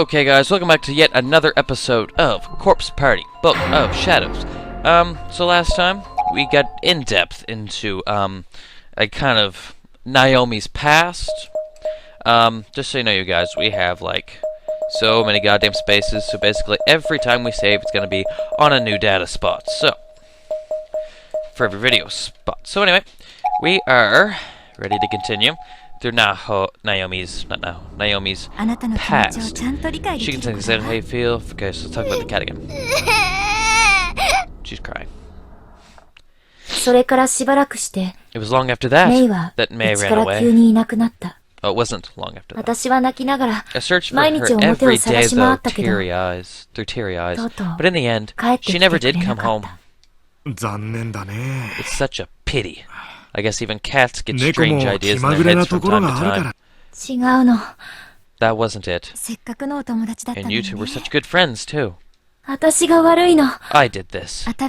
Okay guys, welcome back to yet another episode of Corpse Party, Book of Shadows. So last time, we got in-depth into, a kind of Naomi's past. Just so you know you guys, we have, like, so many goddamn spaces, so basically every time we save, it's gonna be on a new data spot, so, for every video spot. So anyway, we are ready to continue through Naomi's past. She can tell exactly how you feel. Okay, so let's talk about the cat again. She's crying. It was long after that that May ran away. Oh, it wasn't long after that. I searched for her every day, though, through teary eyes. But in the end, she never did come home. It's such a pity. I guess even cats get strange ideas in their heads from time to time. That wasn't it. And you two were such good friends, too. I did this. But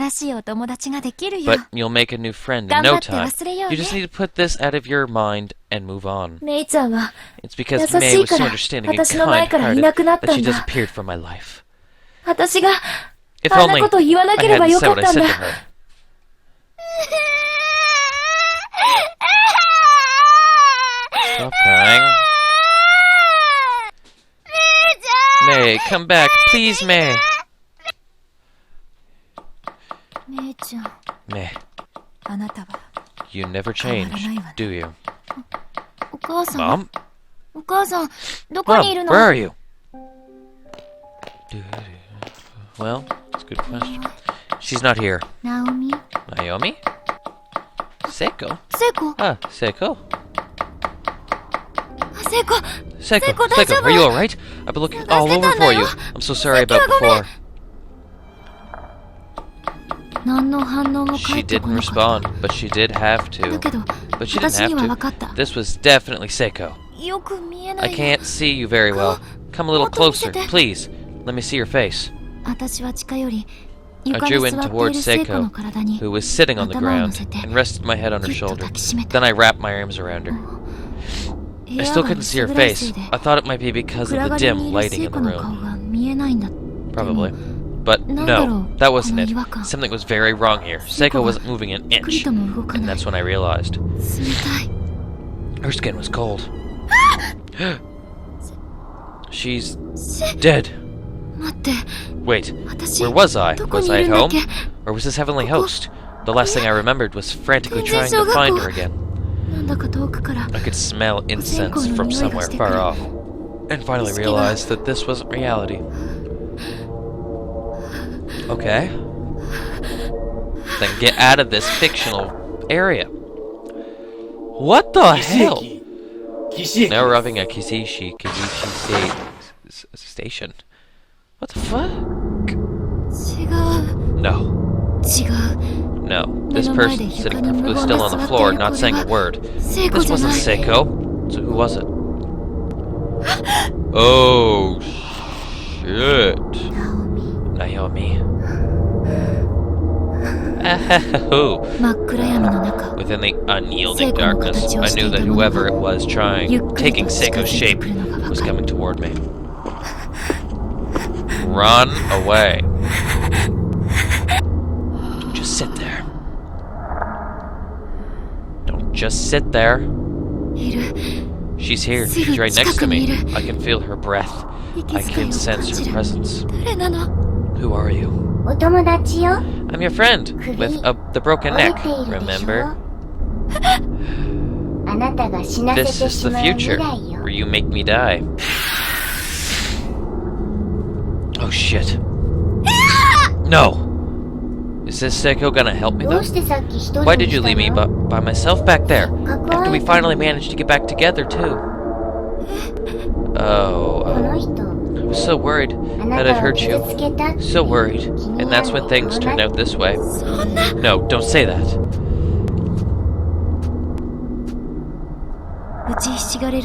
you'll make a new friend in no time. You just need to put this out of your mind and move on. It's because May was so understanding and kind-hearted that she disappeared from my life. If only I hadn't said what I said to her. Stop crying. May, come back. Please, May. May. You never change, do you? Mom? Mom, where are you? Well, that's a good question. She's not here. Naomi? Seiko? Ah, Seiko. Seiko, are you alright? I've been looking all over for you. I'm so sorry about before. She didn't respond, but she did have to. But she didn't have to. This was definitely Seiko. I can't see you very well. Come a little closer, please. Let me see your face. I drew in towards Seiko, who was sitting on the ground, and rested my head on her shoulder. Then I wrapped my arms around her. I still couldn't see her face. I thought it might be because of the dim lighting in the room. Probably. But no, that wasn't it. Something was very wrong here. Seiko wasn't moving an inch. And that's when I realized. Her skin was cold. She's dead. Wait, where was I? Was I at home? Or was this heavenly host? The last thing I remembered was frantically trying to find her again. I could smell incense from somewhere far off, and finally realized that this wasn't reality. Okay. Then get out of this fictional area. What the hell? Now we're having a Kizishi station. What the fuck? No, this person sitting perfectly still on the floor, not saying a word. This wasn't Seiko. So who was it? Oh, shit. Naomi. Within the unyielding darkness, I knew that whoever it was taking Seiko's shape, was coming toward me. Run away. Don't just sit there. Don't just sit there. She's here. She's right next to me. I can feel her breath. I can sense her presence. Who are you? I'm your friend with the broken neck, remember? This is the future, where you make me die. Oh shit. No! Is this Seiko gonna help me though? Why did you leave me by myself back there? After we finally managed to get back together too. I was so worried that I'd hurt you. So worried. And that's when things turned out this way. No, don't say that.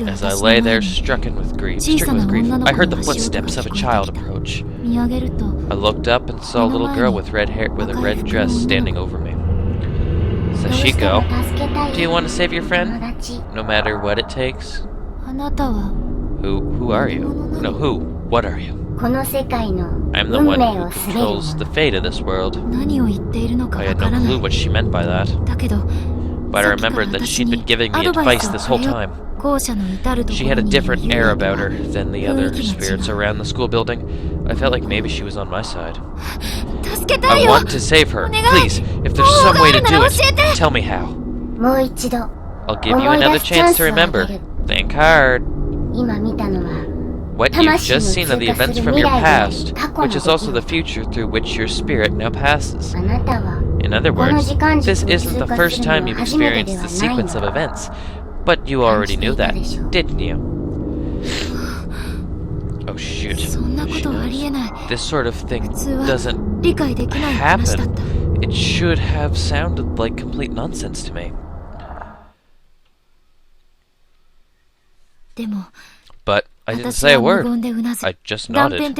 As I lay there stricken with grief, I heard the footsteps of a child approach. I looked up and saw a little girl with red hair with a red dress standing over me. Sashiko, do you want to save your friend? No matter what it takes? Who are you? No, who? What are you? I'm the one who controls the fate of this world. I had no clue what she meant by that. But I remembered that she'd been giving me advice this whole time. She had a different air about her than the other spirits around the school building. I felt like maybe she was on my side. I want to save her. Please, if there's some way to do it, tell me how. I'll give you another chance to remember. Think hard. What you've just seen are the events from your past, which is also the future through which your spirit now passes. In other words, this isn't the first time you've experienced the sequence of events, but you already knew that, didn't you? Oh shoot. This sort of thing doesn't happen. It should have sounded like complete nonsense to me. But I didn't say a word. I just nodded.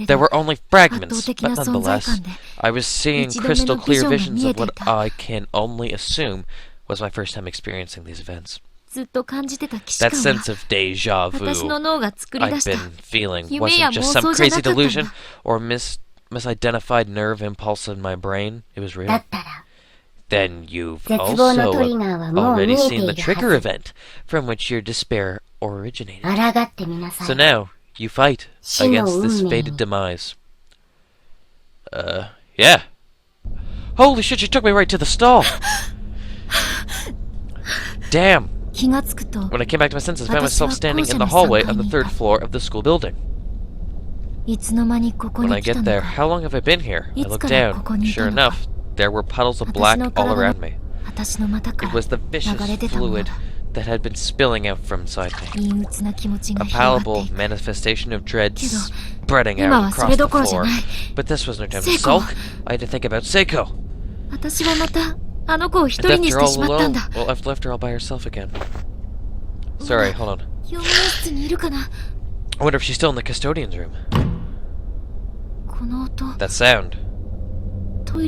There were only fragments, but nonetheless, I was seeing crystal clear visions of what I can only assume was my first time experiencing these events. That sense of deja vu I'd been feeling wasn't just some crazy delusion or misidentified nerve impulse in my brain. It was real. Then you've also already seen the trigger event from which your despair originated. So now, you fight against this fated demise. Yeah. Holy shit, she took me right to the stall! Damn! When I came back to my senses, I found myself standing in the hallway on the 3rd floor of the school building. When I get there, how long have I been here? I look down. Sure enough, there were puddles of black all around me. It was the vicious fluid that had been spilling out from inside me. A palpable manifestation of dread spreading out across the floor. But this was no time to sulk. I had to think about Seiko. And left her all alone. Well, I've left her all by herself again. Sorry, hold on. I wonder if she's still in the custodian's room. That sound. It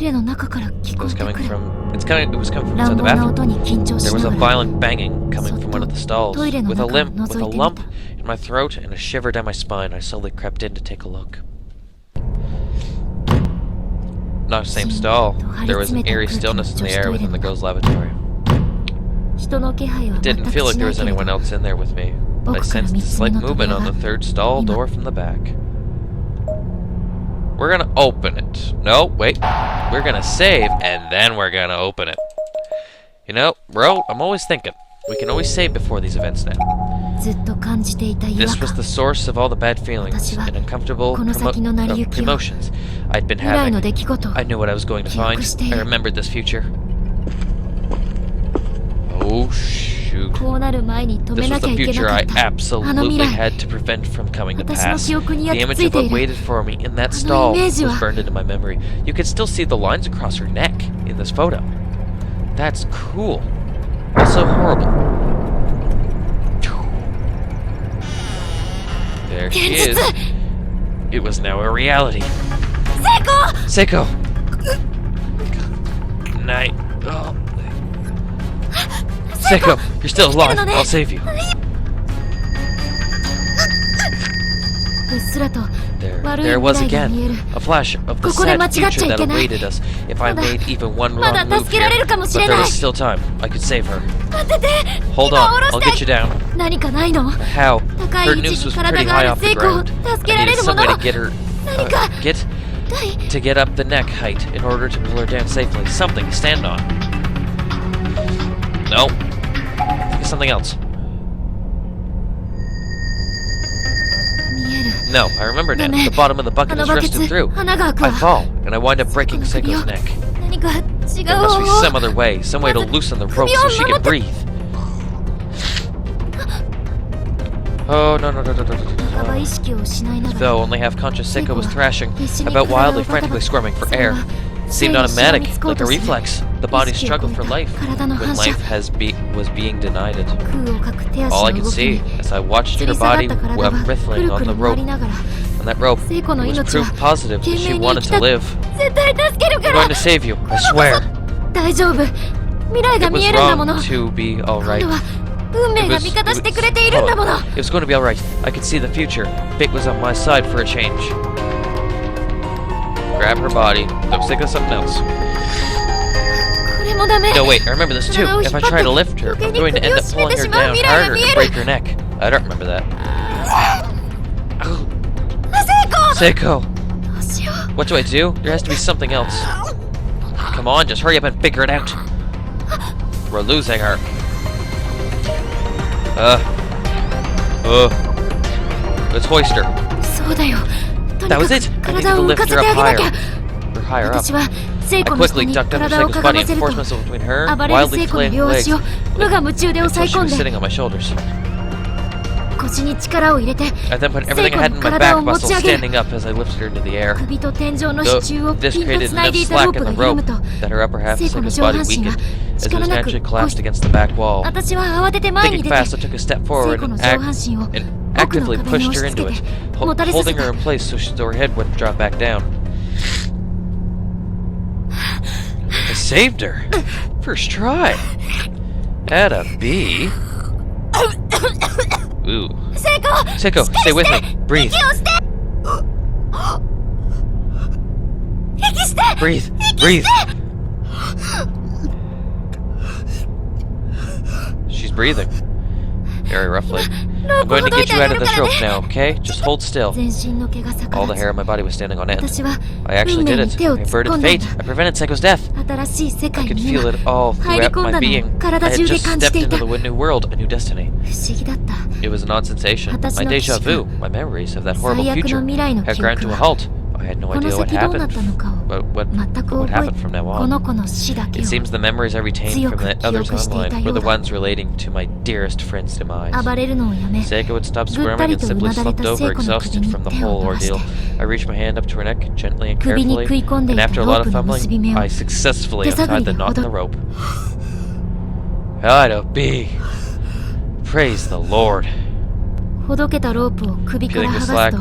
was coming from inside the bathroom. There was a violent banging coming from one of the stalls. With a lump in my throat and a shiver down my spine, I slowly crept in to take a look. Not the same stall. There was an eerie stillness in the air within the girls' lavatory. It didn't feel like there was anyone else in there with me, but I sensed a slight movement on the 3rd stall door from the back. We're gonna open it. No, wait. We're gonna save, and then we're gonna open it. You know, bro, I'm always thinking. We can always save before these events now. This was the source of all the bad feelings and uncomfortable emotions I'd been having. I knew what I was going to find. I remembered this future. Oh, shoot. This was the future I absolutely had to prevent from coming to pass. The image of what waited for me in that stall was burned into my memory. You could still see the lines across her neck in this photo. That's cool. Also horrible. There she is. It was now a reality. Seiko! Good night. Oh. Seiko, you're still alive. I'll save you. There was again a flash of the sad future that awaited us if I made even one wrong move here. But there was still time. I could save her. Hold on, I'll get you down. How? Her noose was pretty high off the ground. I needed some way to get her... get up the neck height in order to pull her down safely. Something to stand on. No. Think of something else. No, I remember now. The bottom of the bucket is rusted through. I fall, and I wind up breaking Seiko's neck. There must be some other way, some way to loosen the rope so she can breathe. Oh, no. Though only half-conscious, Seiko was thrashing about wildly, frantically squirming for air. It seemed automatic, like a reflex. The body struggled for life, when life was being denied it. All I could see, as I watched her body writhing on the rope, that rope, it was proof positive that she wanted to live. I'm going to save you, I swear. It was wrong to be alright. It was going to be alright. I could see the future. Fate was on my side for a change. Grab her body. Don't think of something else. No, wait, I remember this too. If I try to lift her, I'm going to end up pulling her down harder and break her neck. I don't remember that. Seiko! What do I do? There has to be something else. Come on, just hurry up and figure it out. We're losing her. Let's hoist her. That was it! I needed to lift her up higher. Or higher up. I quickly ducked under Seiko's body and forced myself between her and wildly flailing legs until she was sitting on my shoulders. I then put everything I had in my back muscle standing up as I lifted her into the air. Though this created enough slack in the rope that her upper half of Seiko's body weakened as it was naturally collapsed against the back wall. Thinking fast, I took a step forward and actively pushed her into it, holding her in place so her head wouldn't drop back down. I saved her! First try! Atta B. Ooh. Seiko, stay with me. Breathe. Breathe. Breathe. She's breathing. Very roughly. I'm going to get you out of this rope now, okay? Just hold still. All the hair on my body was standing on end. I actually did it. I averted fate. I prevented Seiko's death. I could feel it all throughout my being. I had just stepped into the new world, a new destiny. It was an odd sensation. My deja vu, my memories of that horrible future, had ground to a halt. I had no idea what happened. What happened from now on? It seems the memories I retained from the others online were the ones relating to my dearest friend's demise. Seiko had stopped squirming and simply slumped over, exhausted from the whole ordeal. I reached my hand up to her neck, gently and carefully, and after a lot of fumbling, I successfully untied the knot in the rope. Atta B. Praise the Lord. Peeling the slack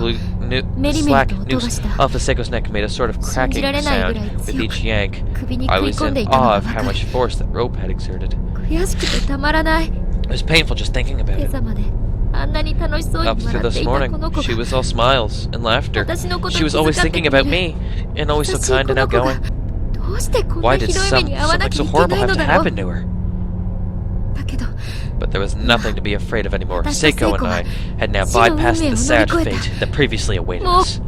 noose off of Seiko's neck made a sort of cracking sound with each yank. I was in awe of how much force that rope had exerted. It was painful just thinking about it. Up through this morning, she was all smiles and laughter. She was always thinking about me, and always so kind and outgoing. Why did something so horrible have to happen to her? But there was nothing to be afraid of anymore. Seiko and I had now bypassed the sad fate that previously awaited us.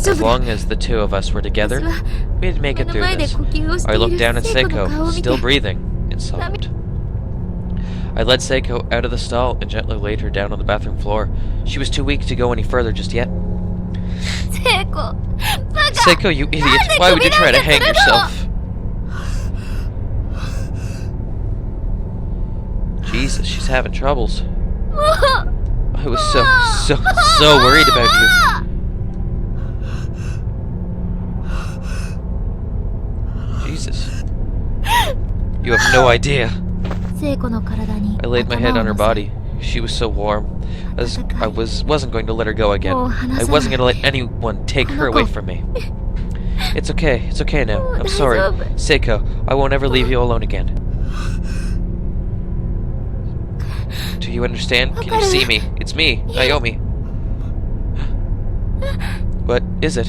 As long as the two of us were together, we'd make it through this. I looked down at Seiko, still breathing, and sobbed. I led Seiko out of the stall and gently laid her down on the bathroom floor. She was too weak to go any further just yet. Seiko, you idiot! Why would you try to hang yourself? Jesus, she's having troubles. I was so worried about you. Jesus. You have no idea. I laid my head on her body. She was so warm. I wasn't going to let her go again. I wasn't going to let anyone take her away from me. It's okay now. I'm sorry. Seiko, I won't ever leave you alone again. Do you understand? Can you see me? It's me, Naomi. What is it?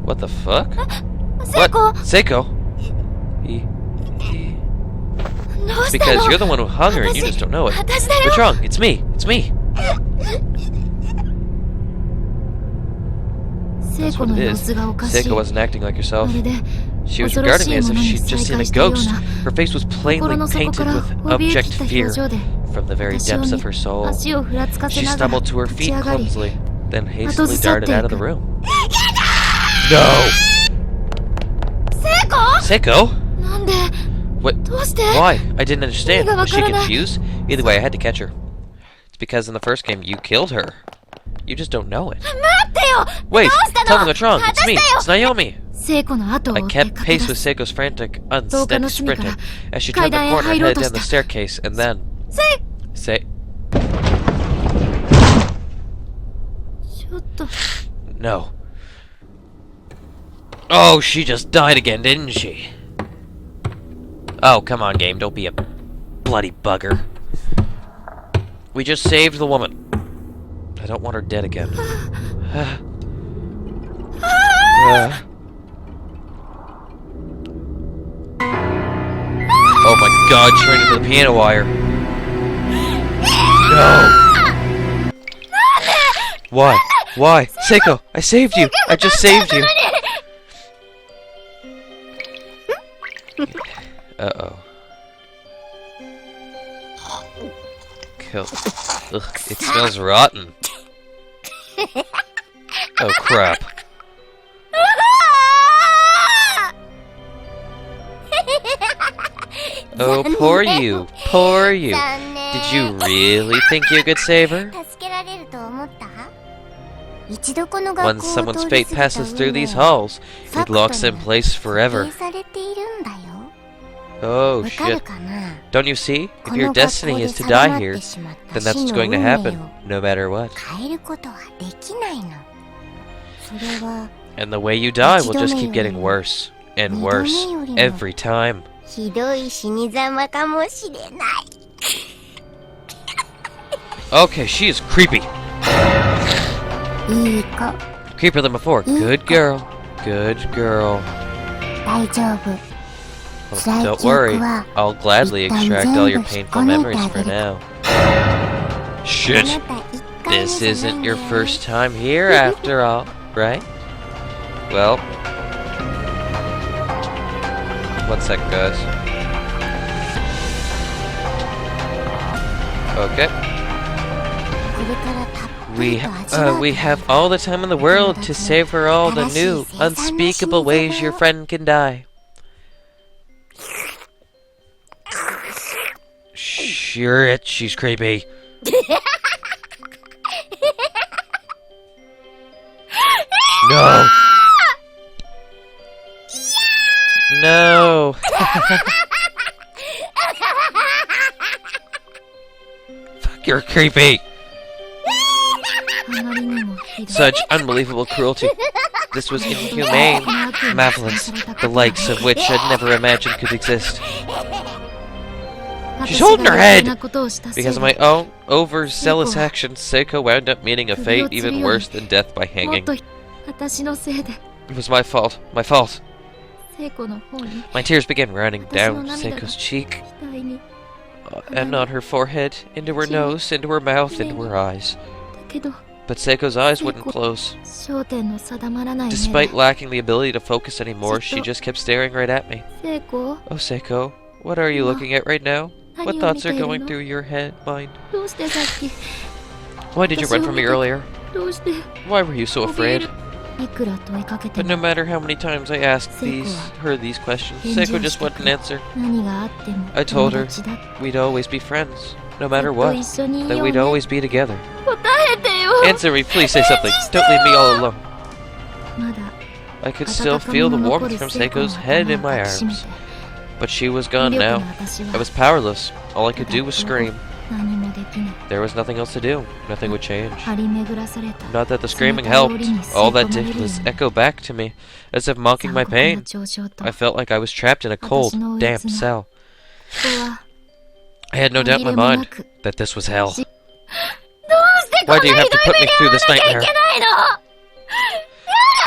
What the fuck? What? Seiko? It's because you're the one who hung her and you just don't know it. What's wrong? It's me. It's me. That's what it is. Seiko wasn't acting like herself. She was regarding me as if she'd just seen a ghost. Her face was plainly painted with abject fear from the very depths of her soul. She stumbled to her feet clumsily, then hastily darted out of the room. No! Seiko? What? Why? I didn't understand. Was she confused? Either way, I had to catch her. It's because in the first game, you killed her. You just don't know it. Wait! Tell me what's wrong. It's me. It's Naomi. I kept pace with Seiko's frantic, unsteady sprinting as she turned the corner and headed down the staircase, and then... No. Oh, she just died again, didn't she? Oh, come on, game. Don't be a bloody bugger. We just saved the woman. I don't want her dead again. Oh my god, she ran into the piano wire. No! Why? Why? Seiko, I saved you! I just saved you! Uh-oh. Kill. Ugh, it smells rotten. Oh crap. Oh, poor you. Poor you. Did you really think you could save her? Once someone's fate passes through these halls, it locks in place forever. Oh, shit. Don't you see? If your destiny is to die here, then that's what's going to happen, no matter what. And the way you die will just keep getting worse and worse every time. Okay, she is creepy. Creepier than before. Good girl. Good girl. Oh, don't worry. I'll gladly extract all your painful memories for now. Shit. This isn't your first time here after all, right? Well, one sec, guys. Okay. We have all the time in the world to save her all the new, unspeakable ways your friend can die. Sure, she's creepy. No. No. Fuck, you're creepy. Such unbelievable cruelty. This was inhumane, marvelous, the likes of which I'd never imagined could exist. She's holding her head! Because of my own overzealous actions, Seiko wound up meeting a fate even worse than death by hanging. It was my fault. My fault. My tears began running down Seiko's cheek, and on her forehead, into her nose, into her mouth, into her eyes. But Seiko's eyes wouldn't close. Despite lacking the ability to focus anymore, she just kept staring right at me. Oh, Seiko, what are you looking at right now? What thoughts are going through your mind? Why did you run from me earlier? Why were you so afraid? But no matter how many times I asked her these questions, Seiko just wouldn't answer. I told her we'd always be friends, no matter what, that we'd always be together. Answer me, please say something. Don't leave me all alone. I could still feel the warmth from Seiko's head in my arms. But she was gone now. I was powerless. All I could do was scream. There was nothing else to do. Nothing would change. Not that the screaming helped. All that did was echo back to me, as if mocking my pain. I felt like I was trapped in a cold, damp cell. I had no doubt in my mind that this was hell. Why do you have to put me through this nightmare?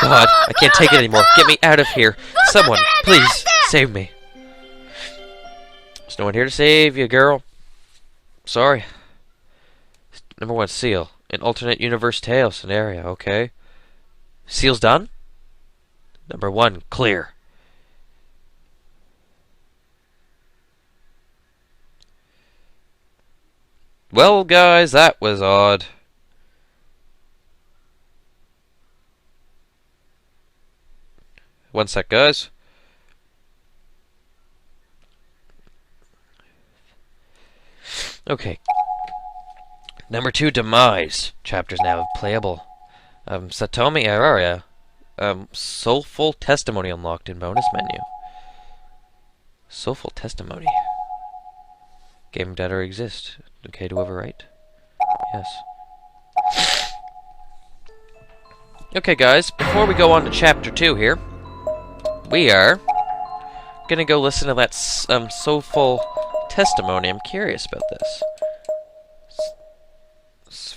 God, I can't take it anymore. Get me out of here. Someone, please, save me. There's no one here to save you, girl. Sorry. Number 1, seal. An alternate universe tale scenario, okay. Seal's done? Number 1, clear. Well, guys, that was odd. One sec, guys. Okay. Number 2, Demise. Chapters now playable. Satomi Araya. Soulful Testimony unlocked in bonus menu. Soulful Testimony. Game data exists. Okay to overwrite? Yes. Okay, guys. Before we go on to Chapter 2 here, we are gonna go listen to that soulful testimony. I'm curious about this.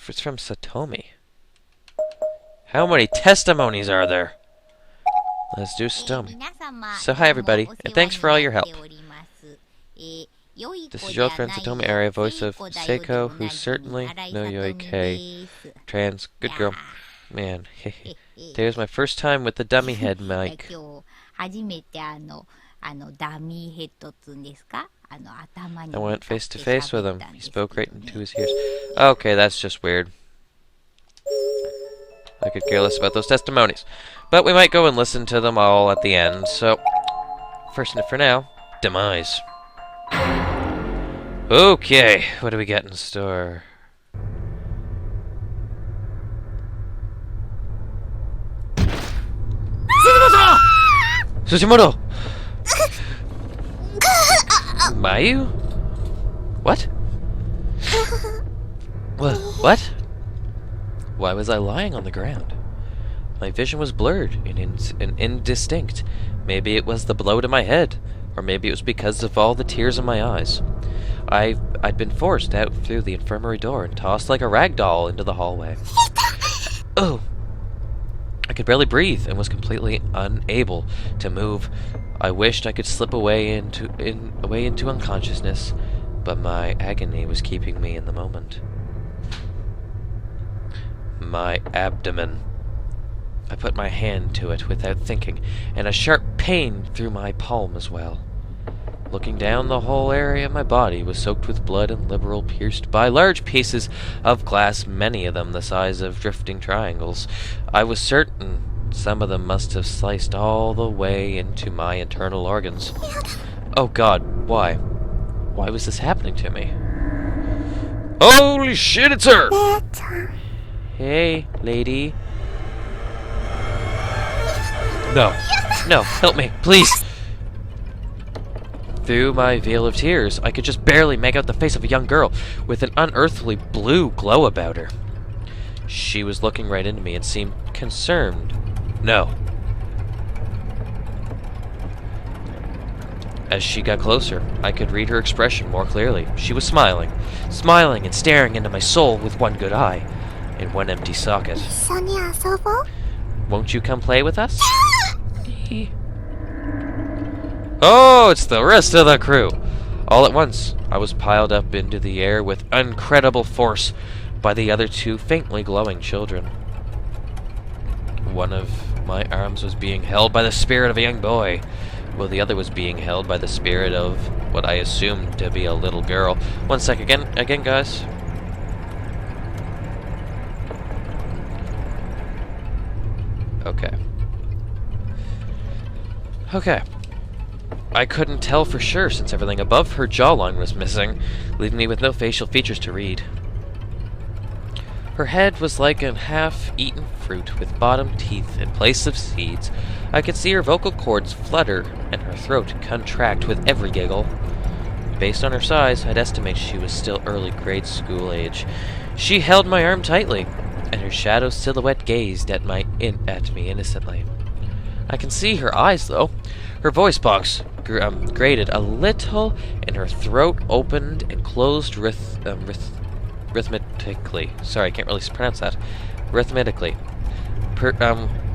It's from Satomi. How many testimonies are there? Let's do Satomi. So hi everybody, and thanks for all your help. This is your old friend Satomi Aria, voice of Seiko, who's certainly no Yoike. Trans, good girl. Man, there's my first time with the dummy head mic. I went face to face with him. He spoke right into his ears. Okay, that's just weird. I could care less about those testimonies. But we might go and listen to them all at the end, so... First and for now, Demise. Okay, what do we got in store? Tsushimoto! Mayu? What? What? Why was I lying on the ground? My vision was blurred and indistinct. Maybe it was the blow to my head, or maybe it was because of all the tears in my eyes. I'd been forced out through the infirmary door and tossed like a rag doll into the hallway. Oh! I could barely breathe and was completely unable to move. I wished I could slip away into unconsciousness, but my agony was keeping me in the moment. My abdomen. I put my hand to it without thinking, and a sharp pain through my palm as well. Looking down, the whole area of my body was soaked with blood and liberal pierced by large pieces of glass, many of them the size of drifting triangles. I was certain some of them must have sliced all the way into my internal organs. Oh God, why? Why was this happening to me? Holy shit, it's her! Hey, lady. No, help me, please! Through my veil of tears, I could just barely make out the face of a young girl with an unearthly blue glow about her. She was looking right into me and seemed concerned. No. As she got closer, I could read her expression more clearly. She was smiling and staring into my soul with one good eye and one empty socket. Won't you come play with us? Oh, it's the rest of the crew! All at once, I was piled up into the air with incredible force by the other two faintly glowing children. One of my arms was being held by the spirit of a young boy, while the other was being held by the spirit of what I assumed to be a little girl. One sec, again, guys. Okay. I couldn't tell for sure since everything above her jawline was missing, leaving me with no facial features to read. Her head was like a half-eaten fruit with bottom teeth in place of seeds. I could see her vocal cords flutter and her throat contract with every giggle. Based on her size, I'd estimate she was still early grade school age. She held my arm tightly, and her shadow silhouette gazed at me innocently. I can see her eyes, though. Her voice box grated a little, and her throat opened and closed rhythmically. Sorry, I can't really pronounce that. Rhythmically.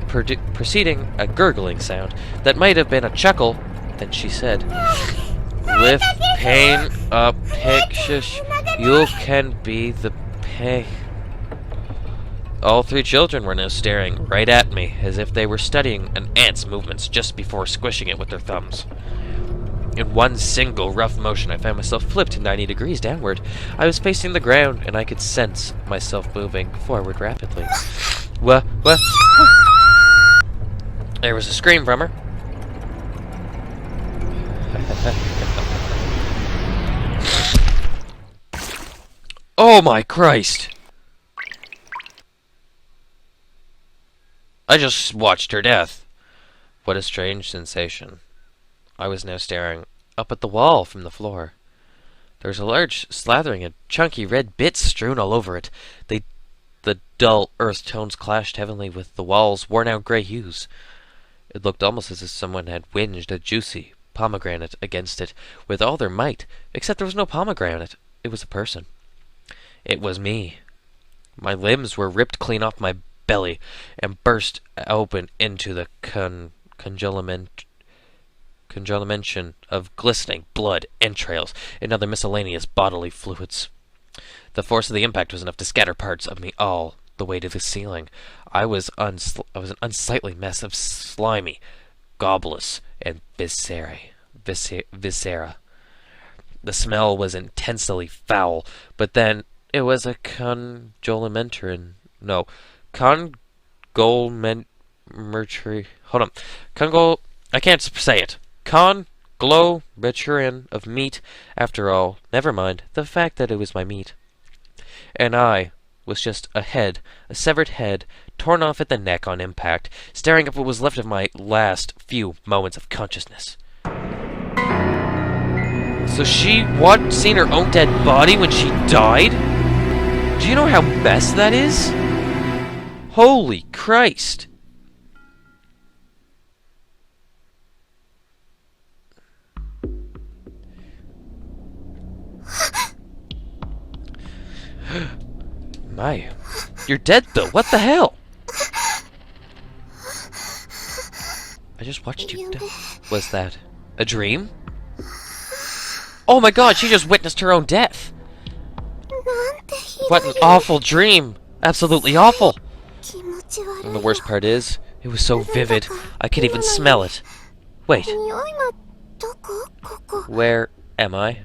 Preceding a gurgling sound that might have been a chuckle. Then she said, "Lift pain up, pictures. You can be the pain." All three children were now staring right at me, as if they were studying an ant's movements just before squishing it with their thumbs. In one single rough motion, I found myself flipped 90 degrees downward. I was facing the ground, and I could sense myself moving forward rapidly. What? There was a scream from her. Oh my Christ! I just watched her death. What a strange sensation. I was now staring up at the wall from the floor. There was a large slathering of chunky red bits strewn all over it. The dull earth tones clashed heavily with the wall's worn-out gray hues. It looked almost as if someone had whinged a juicy, pomegranate against it with all their might, except there was no pomegranate. It was a person. It was me. My limbs were ripped clean off my belly and burst open into the congelamation of glistening blood, entrails, and other miscellaneous bodily fluids. The force of the impact was enough to scatter parts of me all the way to the ceiling. I was an unsightly mess of slimy, gobbless, and viscera. The smell was intensely foul, but then it was a conglomerate. No, conglomerate. Hold on. I can't say it. Conglomerate of meat. After all, never mind the fact that it was my meat. And I was just a severed head, torn off at the neck on impact, staring at what was left of my last few moments of consciousness. So she seen her own dead body when she died? Do you know how messed that is? Holy Christ! My, you're dead, Bill. What the hell? I just watched you die. Was that a dream? Oh my god, she just witnessed her own death. What an awful dream. Absolutely awful. And the worst part is, it was so vivid, I could even smell it. Wait. Where am I?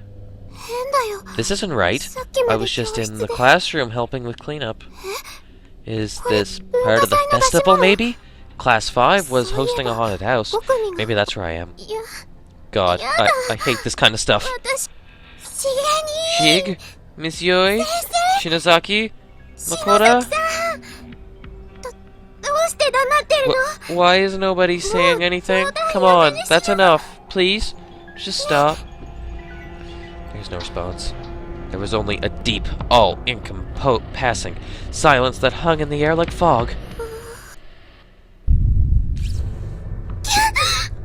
This isn't right. I was just in the classroom helping with cleanup. Is this part of the festival, maybe? Class 5 was hosting a haunted house. Maybe that's where I am. God, I hate this kind of stuff. Shig? Miss Yoi? Shinozaki? Makora? Why is nobody saying anything? Come on, that's enough. Please, just stop. There's no response. There was only a deep, all-encompassing silence that hung in the air like fog.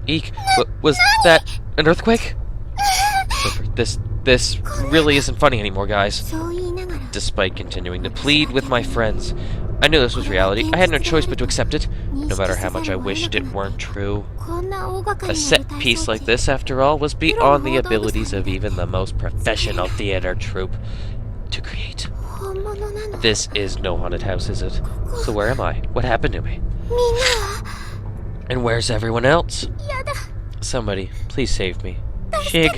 Eek! Was that an earthquake? This really isn't funny anymore, guys. Despite continuing to plead with my friends, I knew this was reality. I had no choice but to accept it, no matter how much I wished it weren't true. A set piece like this, after all, was beyond the abilities of even the most professional theater troupe to create. This is no haunted house, is it? So where am I? What happened to me? And where's everyone else? Somebody, please save me. Shig.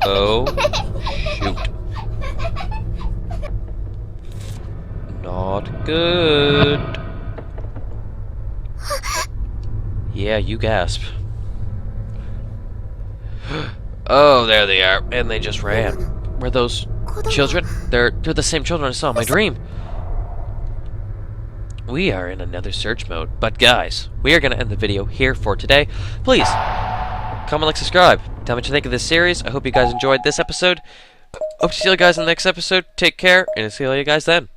Oh, shoot. Not good. Yeah, you gasp. Oh, there they are, and they just ran. Were those children? They're the same children I saw in my dream. We are in another search mode, but guys, we are going to end the video here for today. Please, comment, like, subscribe. Tell me what you think of this series. I hope you guys enjoyed this episode. Hope to see you guys in the next episode. Take care, and I'll see you guys then.